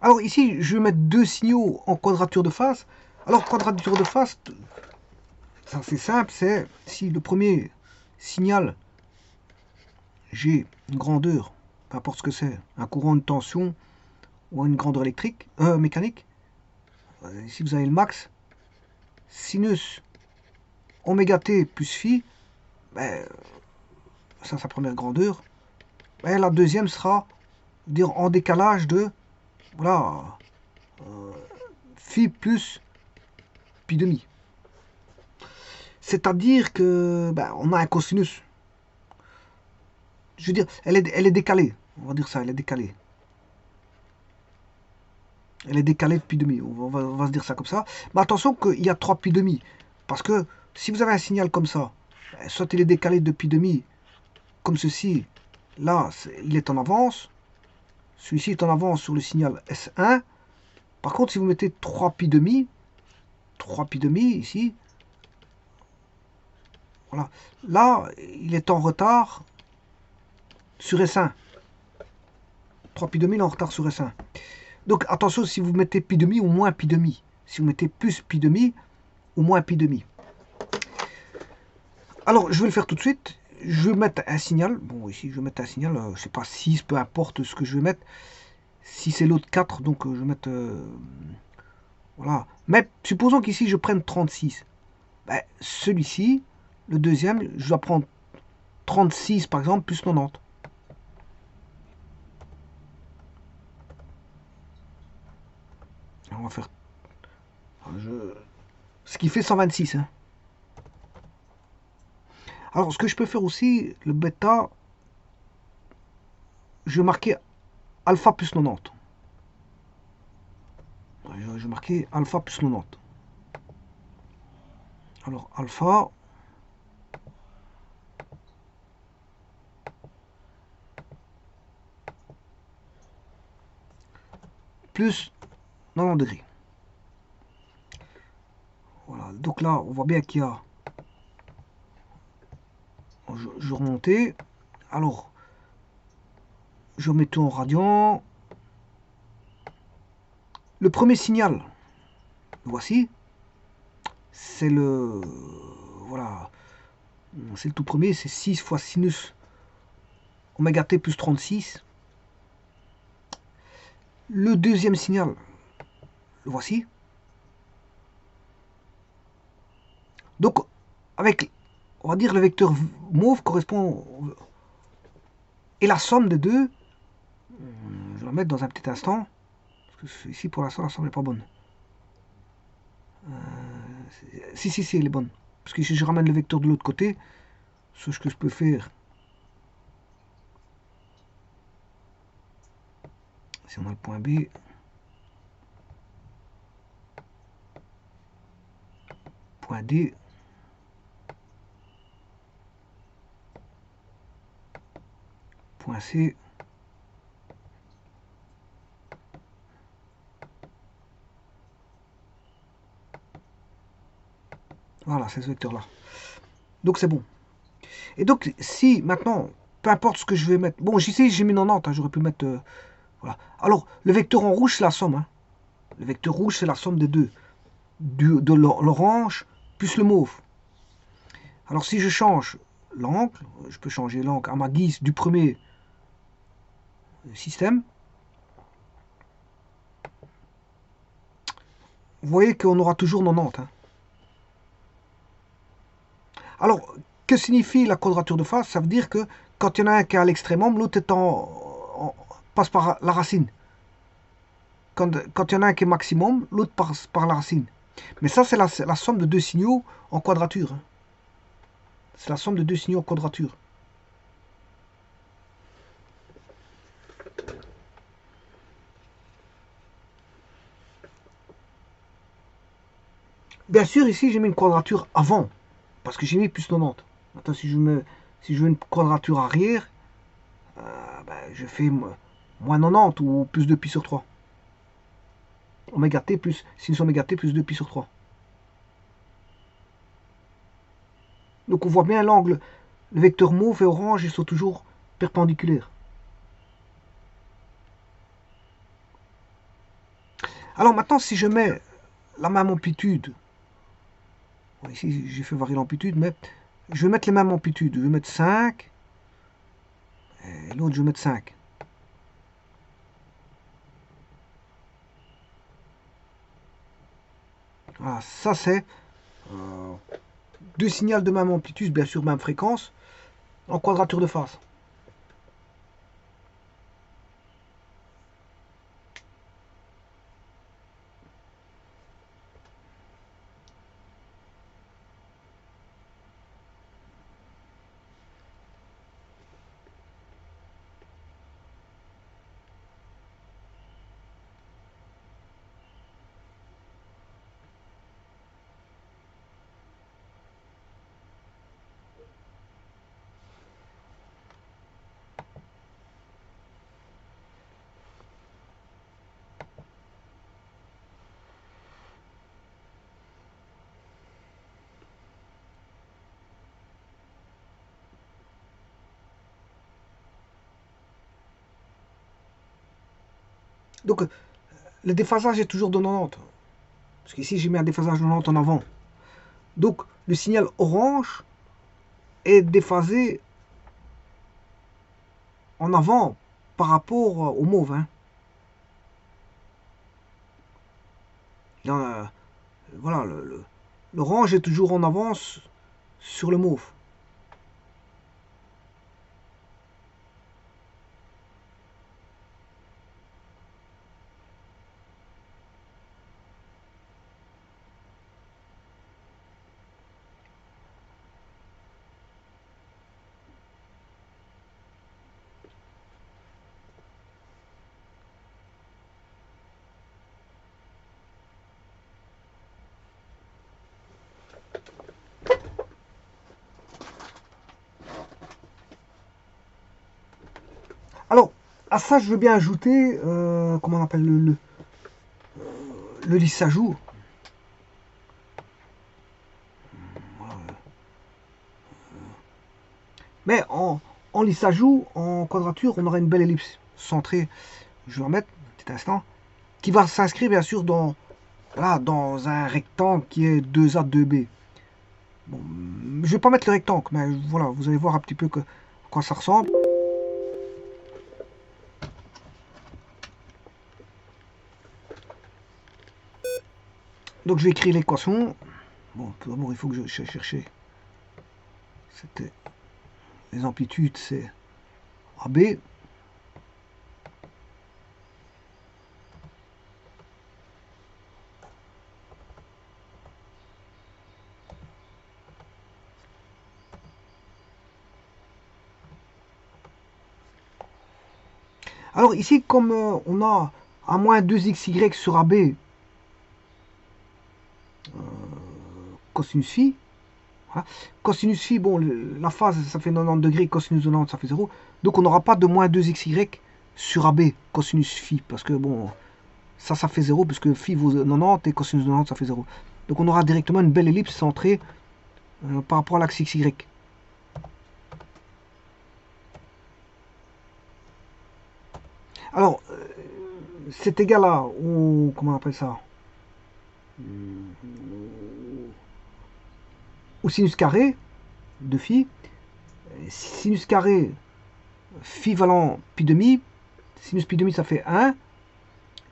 Alors ici, je vais mettre deux signaux en quadrature de phase. Alors quadrature de phase, ça c'est simple, c'est si le premier signal, j'ai une grandeur, peu importe ce que c'est, un courant, une tension ou une grandeur électrique, mécanique. Ici vous avez le max, sinus oméga t plus phi, ben, ça sa première grandeur. Ben, la deuxième sera dire en décalage de voilà phi plus pi demi. C'est-à-dire que ben, on a un cosinus. Je veux dire, elle est décalée. On va dire ça, elle est décalée. Elle est décalée de pi demi. On va se dire ça comme ça. Mais attention qu'il y a 3 pi demi. Parce que si vous avez un signal comme ça, soit il est décalé de pi demi, comme ceci. Là, il est en avance. Celui-ci est en avance sur le signal S1. Par contre, si vous mettez 3 pi demi, 3 pi demi ici, voilà. Là, il est en retard sur S1. 3 pi demi, il est en retard sur S1. Donc attention si vous mettez pi demi ou moins pi demi. Si vous mettez plus pi demi ou moins pi demi. Alors je vais le faire tout de suite. Je vais mettre un signal. Bon ici je vais mettre un signal, je sais pas 6, peu importe ce que je vais mettre. Si c'est l'autre 4, donc je vais mettre... voilà. Mais supposons qu'ici je prenne 36. Ben, celui-ci, le deuxième, je dois prendre 36 par exemple, plus 90. On va faire... Ce qui fait 126. Hein. Alors, ce que je peux faire aussi, le bêta, je vais marquer alpha plus 90. Je vais marquer alpha plus 90. Alors, alpha plus 90 degrés. Voilà, donc là, on voit bien qu'il y a... Je remontais. Alors, je remets tout en radian. Le premier signal, voici, c'est le... Voilà, c'est le tout premier, c'est 6 fois sinus oméga t plus 36. Le deuxième signal, le voici. Donc, avec, on va dire, le vecteur mauve correspond... Et la somme des deux, je vais la mettre dans un petit instant. Parce que ici, pour l'instant, la somme n'est pas bonne. Si, elle est bonne. Parce que si je ramène le vecteur de l'autre côté, ce que je peux faire, si on a le point B, point D, point C, voilà, c'est ce vecteur-là. Donc c'est bon. Et donc, si maintenant, peu importe ce que je vais mettre, bon, ici j'ai mis 90, hein, j'aurais pu mettre... voilà. Alors, le vecteur en rouge, c'est la somme. Hein. Le vecteur rouge, c'est la somme des deux. De l'orange plus le mauve. Alors, si je change l'angle, je peux changer l'angle à ma guise du premier système. Vous voyez qu'on aura toujours 90. Hein. Alors, que signifie la quadrature de phase? Ça veut dire que quand il y en a un qui est à l'extrémum, l'autre passe par la racine. Quand il y en a un qui est maximum, l'autre passe par la racine. Mais ça, c'est la somme de deux signaux en quadrature. Hein. C'est la somme de deux signaux en quadrature. Bien sûr, ici, j'ai mis une quadrature avant. Parce que j'ai mis plus 90. Maintenant, si je veux une quadrature arrière, ben, je fais moins 90 ou plus 2 pi sur 3. Oméga t plus, sinus oméga t plus 2 pi sur 3. Donc on voit bien l'angle, le vecteur mauve et orange, ils sont toujours perpendiculaires. Alors maintenant, si je mets la même amplitude, bon, ici j'ai fait varier l'amplitude, mais je vais mettre les mêmes amplitudes. Je vais mettre 5, et l'autre je vais mettre 5. Voilà, ça c'est deux signaux de même amplitude, bien sûr même fréquence, en quadrature de phase. Donc le déphasage est toujours de 90. Parce qu'ici j'ai mis un déphasage de 90 en avant. Donc le signal orange est déphasé en avant par rapport au mauve. Hein. Voilà, l'orange est toujours en avance sur le mauve. Alors, à ça, je veux bien ajouter, comment on appelle le lisse à jour. Mais en lisse à jour, en quadrature, on aura une belle ellipse centrée. Je vais remettre un petit instant. Qui va s'inscrire, bien sûr, dans, voilà, dans un rectangle qui est 2A, 2B. Bon, je vais pas mettre le rectangle, mais voilà, vous allez voir un petit peu à quoi ça ressemble. Donc je vais écrire l'équation. Bon, tout d'abord il faut que je cherche. C'était les amplitudes, c'est AB. Alors ici, comme on a à moins 2xy sur AB, cosinus phi. Voilà. Cosinus phi, bon, la phase ça fait 90 degrés, cosinus de 90 ça fait 0. Donc on n'aura pas de moins 2xy sur AB, cosinus phi, parce que bon, ça fait 0, puisque phi vaut 90 et cosinus de 90 ça fait 0. Donc on aura directement une belle ellipse centrée par rapport à l'axe xy. Alors, c'est égal à, comment on appelle ça, au sinus carré de phi. Sinus carré phi valant pi demi, sinus pi demi ça fait 1,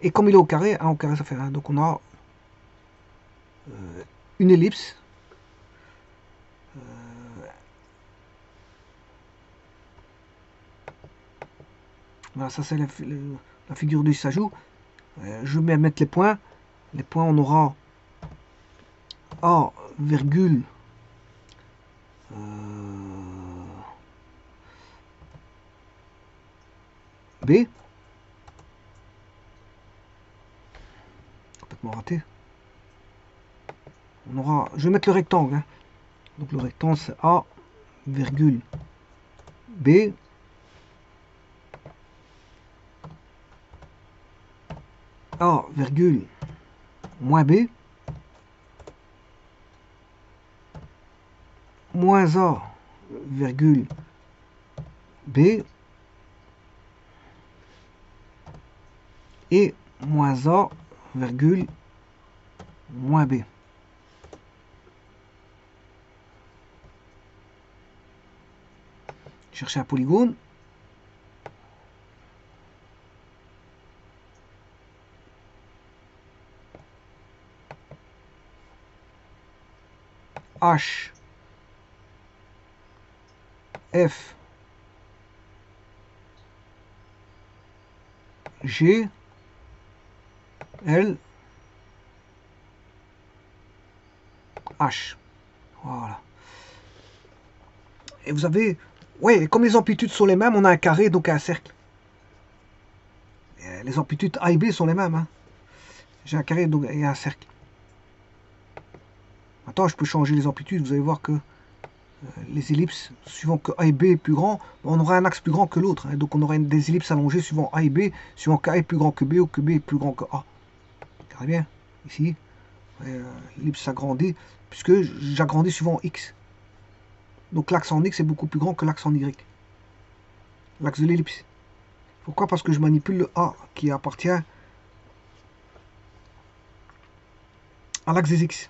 et comme il est au carré, 1 au carré ça fait 1. Donc on a une ellipse voilà, ça c'est la figure du s'ajout. Je vais mettre les points. Les points, on aura A, virgule, B. Complètement raté. On aura, je vais mettre le rectangle. Hein. Donc le rectangle c'est A, virgule, B. A, virgule, moins B. Moins A, virgule, B. Et moins A, virgule, moins B. Chercher un polygone. H, F, G, L, H. Voilà. Et vous avez... Ouais, comme les amplitudes sont les mêmes, on a un carré, donc un cercle. Et les amplitudes A et B sont les mêmes. Hein. J'ai un carré donc, et un cercle. Maintenant, je peux changer les amplitudes. Vous allez voir que les ellipses, suivant que A et B est plus grand, on aura un axe plus grand que l'autre. Hein. Donc on aura des ellipses allongées suivant A et B, suivant qu'A est plus grand que B ou que B est plus grand que A. Regardez bien, ici, l'ellipse s'agrandit, puisque j'agrandis suivant X. Donc l'axe en X est beaucoup plus grand que l'axe en Y. L'axe de l'ellipse. Pourquoi? Parce que je manipule le A qui appartient à l'axe des X.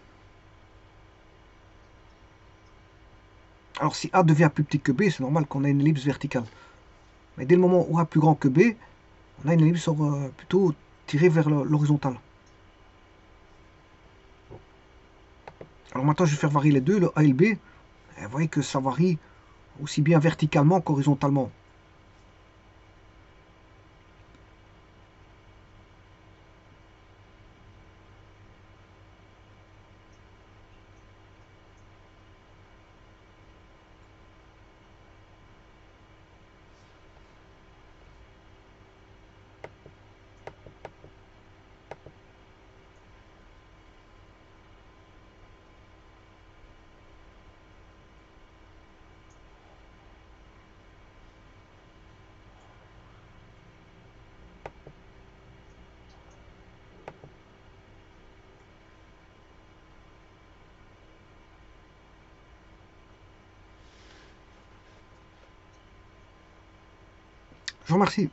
Alors si A devient plus petit que B, c'est normal qu'on ait une ellipse verticale. Mais dès le moment où A est plus grand que B, on a une ellipse plutôt tirée vers l'horizontale. Alors maintenant je vais faire varier les deux, le A et le B. Et vous voyez que ça varie aussi bien verticalement qu'horizontalement. Je vous remercie.